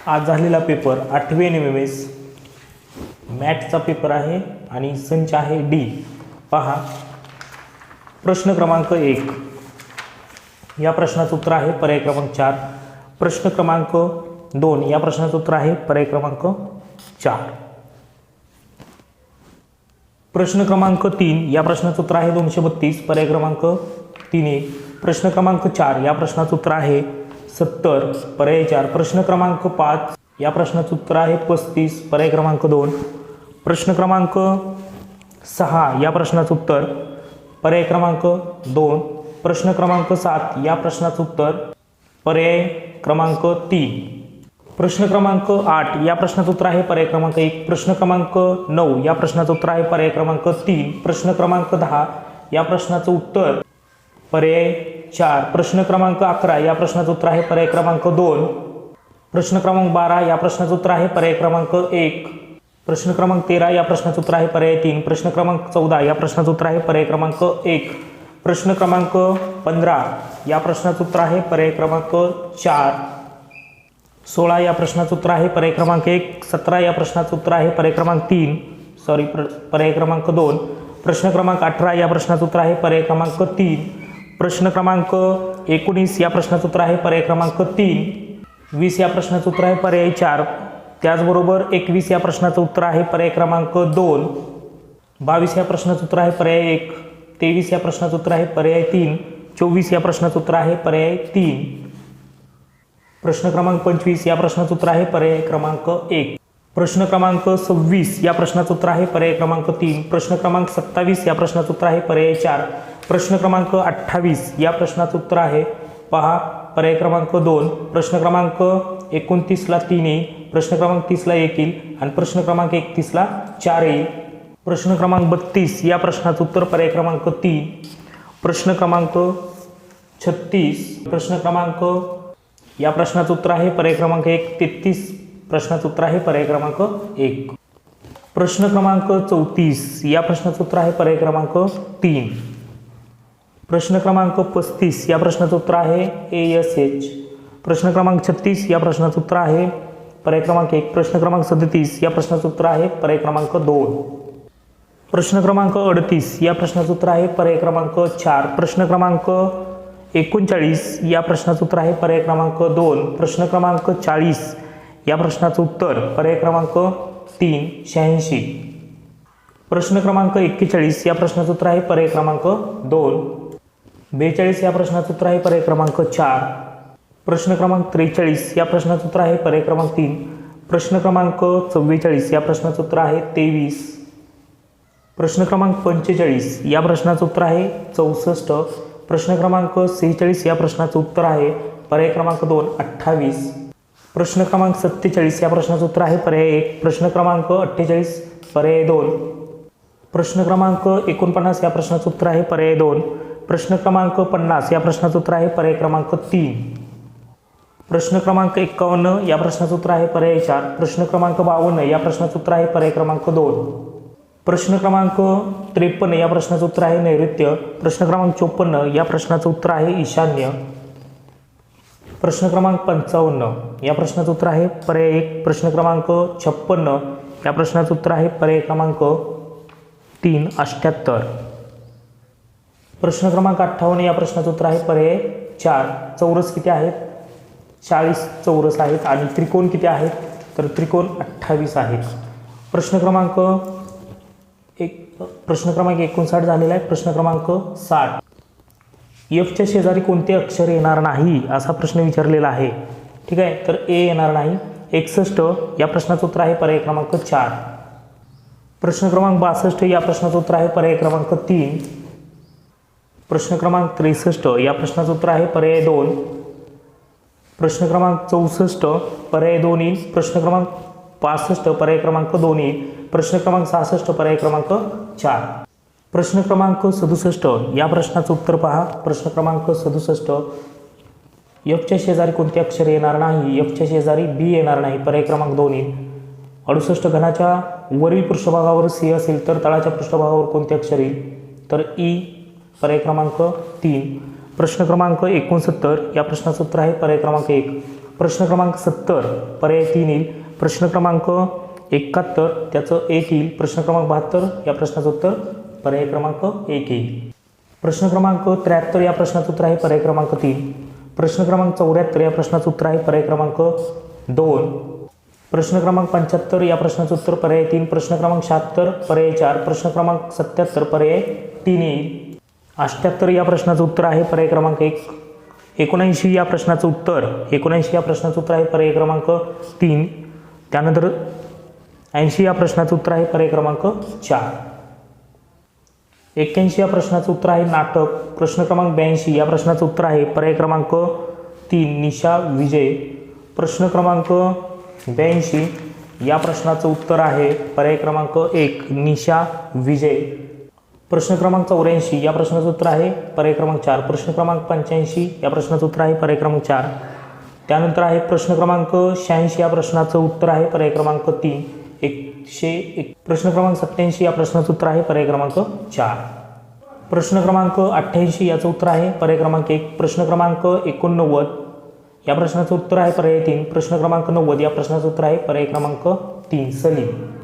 आज झालेला paper 8वी NMMS मॅथचा paper आहे आणि संच आहे डी. पहा प्रश्न क्रमांक 1 या प्रश्नाचं उत्तर आहे पर्याय क्रमांक 4. प्रश्न क्रमांक 2 या प्रश्नाचं उत्तर आहे पर्याय क्रमांक 4. प्रश्न क्रमांक 3 या प्रश्नाचं उत्तर आहे 232 पर्याय क्रमांक 3. प्रश्न क्रमांक 4 या प्रश्नाचं उत्तर आहे 70 पर्याय 4. प्रश्न क्रमांक 5 या प्रश्नाचं उत्तर आहे 35 पर्याय क्रमांक 2. प्रश्न क्रमांक 6 या प्रश्नाचं उत्तर पर्याय क्रमांक 2. प्रश्न क्रमांक 7 या प्रश्नाचं उत्तर पर्याय क्रमांक 3. प्रश्न क्रमांक 8 या प्रश्नाचं उत्तर आहे पर्याय क्रमांक 1. प्रश्न क्रमांक 9 या प्रश्नाचं उत्तर आहे पर्याय क्रमांक 3. प्रश्न क्रमांक 10 या प्रश्नाचं उत्तर पर्याय 4. प्रश्न क्रमांक 11 या प्रश्नाचं उत्तर आहे पर्याय क्रमांक 2. प्रश्न क्रमांक 12 या प्रश्नाचं उत्तर आहे पर्याय क्रमांक 1. प्रश्न क्रमांक 13 या प्रश्नाचं उत्तर आहे पर्याय 3. प्रश्न क्रमांक 14 या प्रश्नाचं उत्तर आहे पर्याय क्रमांक 1. प्रश्न क्रमांक 15 या प्रश्नाचं उत्तर आहे पर्याय क्रमांक 4. 16 या प्रश्नाचं उत्तर आहे पर्याय क्रमांक 1. 17 या प्रश्नाचं उत्तर आहे पर्याय क्रमांक 3 पर्याय क्रमांक 2. प्रश्न क्रमांक 18 या प्रश्नाचं उत्तर आहे पर्याय क्रमांक 3. प्रश्न क्रमांक 19 या प्रश्नाचं उत्तर आहे पर्याय क्रमांक 3. 20 या प्रश्नाचं उत्तर आहे पर्याय 4. त्याचबरोबर 21 या प्रश्नाचं उत्तर आहे पर्याय क्रमांक 2. 22 या प्रश्नाचं उत्तर आहे पर्याय 1. 23 या प्रश्नाचं उत्तर आहे पर्याय 3. 24 या प्रश्नाचं उत्तर आहे पर्याय 3. प्रश्न क्रमांक 25 या प्रश्नाचं उत्तर आहे पर्याय क्रमांक 1. प्रश्न क्रमांक 26 या प्रश्नाचं उत्तर आहे पर्याय क्रमांक 3. प्रश्न क्रमांक 27 या प्रश्नाचं उत्तर आहे पर्याय 4. प्रश्न क्रमांक 28 या प्रश्नाचं उत्तर आहे पहा पर्याय क्रमांक 2. प्रश्न क्रमांक 29ला 3 येईल. प्रश्न क्रमांक 30ला 1 येईल आणि प्रश्न क्रमांक 31ला 4 येईल. प्रश्न क्रमांक 32 या प्रश्नाचं उत्तर पर्याय क्रमांक 3. प्रश्न क्रमांक 36 प्रश्न क्रमांक या प्रश्नाचं उत्तर आहे पर्याय क्रमांक 1. 33 प्रश्नाचं उत्तर आहे पर्याय क्रमांक 1. प्रश्न क्रमांक 34 या प्रश्नाचं उत्तर आहे पर्याय क्रमांक 3. प्रश्न क्रमांक 35 या प्रश्नाचं उत्तर आहे ASH. प्रश्न क्रमांक 36 या प्रश्नाचं उत्तर आहे पर्याय क्रमांक 1. प्रश्न क्रमांक 37 या प्रश्नाचं उत्तर आहे पर्याय क्रमांक 2. प्रश्न क्रमांक 38 या प्रश्नाचं उत्तर आहे पर्याय क्रमांक 4. प्रश्न क्रमांक 39 या प्रश्नाचं उत्तर आहे पर्याय क्रमांक 2. प्रश्न क्रमांक 40 या प्रश्नाचं उत्तर पर्याय क्रमांक 3 86. प्रश्न क्रमांक 41 या प्रश्नाचं उत्तर आहे पर्याय क्रमांक 2. 42 या प्रश्नाचं उत्तर आहे पर्याय क्रमांक 4. प्रश्न क्रमांक 43 या प्रश्नाचं उत्तर आहे पर्याय क्रमांक 3. प्रश्न क्रमांक 44 या प्रश्नाचं उत्तर आहे 23. प्रश्न क्रमांक 45 या प्रश्नाचं उत्तर आहे 64. प्रश्न क्रमांक 46 या प्रश्नाचं उत्तर आहे पर्याय क्रमांक 2 28. प्रश्न क्रमांक 47 या प्रश्नाचं उत्तर आहे पर्याय 1. प्रश्न क्रमांक 48 पर्याय 2. प्रश्न क्रमांक 49 या प्रश्नाचं उत्तर आहे पर्याय 2. प्रश्न क्रमांक 50 या प्रश्नाचं उत्तर आहे पर्याय क्रमांक 3. प्रश्न क्रमांक 51 या प्रश्नाचं उत्तर आहे पर्याय 4. प्रश्न क्रमांक 52 या प्रश्नाचं उत्तर आहे पर्याय क्रमांक 2. प्रश्न क्रमांक 53 या प्रश्नाचं उत्तर आहे नैऋत्य. प्रश्न क्रमांक 54 या प्रश्नाचं उत्तर आहे ईशान्य. प्रश्न क्रमांक 55 या प्रश्नाचं उत्तर आहे पर्याय 1. प्रश्न क्रमांक 56 या प्रश्नाचं उत्तर आहे पर्याय क्रमांक 3 78. प्रश्न क्रमांक 58 या प्रश्नाचं उत्तर आहे पर्याय 4. चौरस किती आहेत? 40 चौरस आहेत आणि त्रिकोण किती आहेत? तर त्रिकोण 28 आहेत. प्रश्न क्रमांक 59 झालेला आहे. प्रश्न क्रमांक 60 Fच्या शेजारी कोणते अक्षर येणार नाही असा प्रश्न विचारलेला आहे. ठीक आहे, तर A येणार नाही. 61 या प्रश्नाचं उत्तर आहे पर्याय क्रमांक 4. प्रश्न क्रमांक 62 या प्रश्नाचं उत्तर आहे पर्याय क्रमांक 3. प्रश्न क्रमांक 63 या प्रश्नाचं उत्तर आहे पर्याय 2. प्रश्न क्रमांक 64 पर्याय 2 येईल. प्रश्न क्रमांक 65 पर्याय क्रमांक 2 येईल. प्रश्न क्रमांक 66 पर्याय क्रमांक 4. प्रश्न क्रमांक 67 या प्रश्नाचं उत्तर पहा. प्रश्न क्रमांक 67 Fच्या शेजारी कोणते अक्षर येणार नाही? Fच्या शेजारी B येणार नाही. पर्याय क्रमांक 2 येईल. 68 घनाच्या वरील पृष्ठभागावर C असेल तर तळाच्या पृष्ठभागावर कोणते अक्षर येईल? तर E पर्याय क्रमांक 3. प्रश्न क्रमांक 69 या प्रश्नाचं उत्तर आहे पर्याय क्रमांक 1. प्रश्न क्रमांक 70 पर्याय 3 येईल. प्रश्न क्रमांक 71 त्याचं 1 येईल. प्रश्न क्रमांक 72 या प्रश्नाचं उत्तर पर्याय क्रमांक 1 येईल. प्रश्न क्रमांक 73 या प्रश्नाचं उत्तर आहे पर्याय क्रमांक 3. प्रश्न क्रमांक 74 या प्रश्नाचं उत्तर आहे पर्याय क्रमांक 2. प्रश्न क्रमांक 75 या प्रश्नाचं उत्तर पर्याय 3. प्रश्न क्रमांक 76 पर्याय 4. प्रश्न क्रमांक 77 पर्याय 3 येईल. 78 या प्रश्नाचं उत्तर आहे पर्याय क्रमांक 1. 79 या प्रश्नाचं उत्तर आहे पर्याय क्रमांक 3. त्यानंतर 80 या प्रश्नाचं उत्तर आहे पर्याय क्रमांक 4. 81 या प्रश्नाचं उत्तर आहे नाटक. प्रश्न क्रमांक 82 या प्रश्नाचं उत्तर आहे पर्याय क्रमांक 3 निशा विजय. प्रश्न क्रमांक 82 या प्रश्नाचं उत्तर आहे पर्याय क्रमांक 1 निशा विजय. प्रश्न क्रमांक 84 या प्रश्नाचं उत्तर आहे पर्याय क्रमांक 4. प्रश्न क्रमांक 85 या प्रश्नाचं उत्तर आहे पर्याय क्रमांक 4. त्यानंतर आहे प्रश्न क्रमांक 86 या प्रश्नाचं उत्तर आहे पर्याय क्रमांक 3. 101 प्रश्न क्रमांक 87 या प्रश्नाचं उत्तर आहे पर्याय क्रमांक 4. प्रश्न क्रमांक 88 याचं उत्तर आहे पर्याय क्रमांक 1. प्रश्न क्रमांक 89 या प्रश्नाचं उत्तर आहे पर्याय 3. प्रश्न क्रमांक 90 या प्रश्नाचं उत्तर आहे पर्याय क्रमांक 3 सलीम.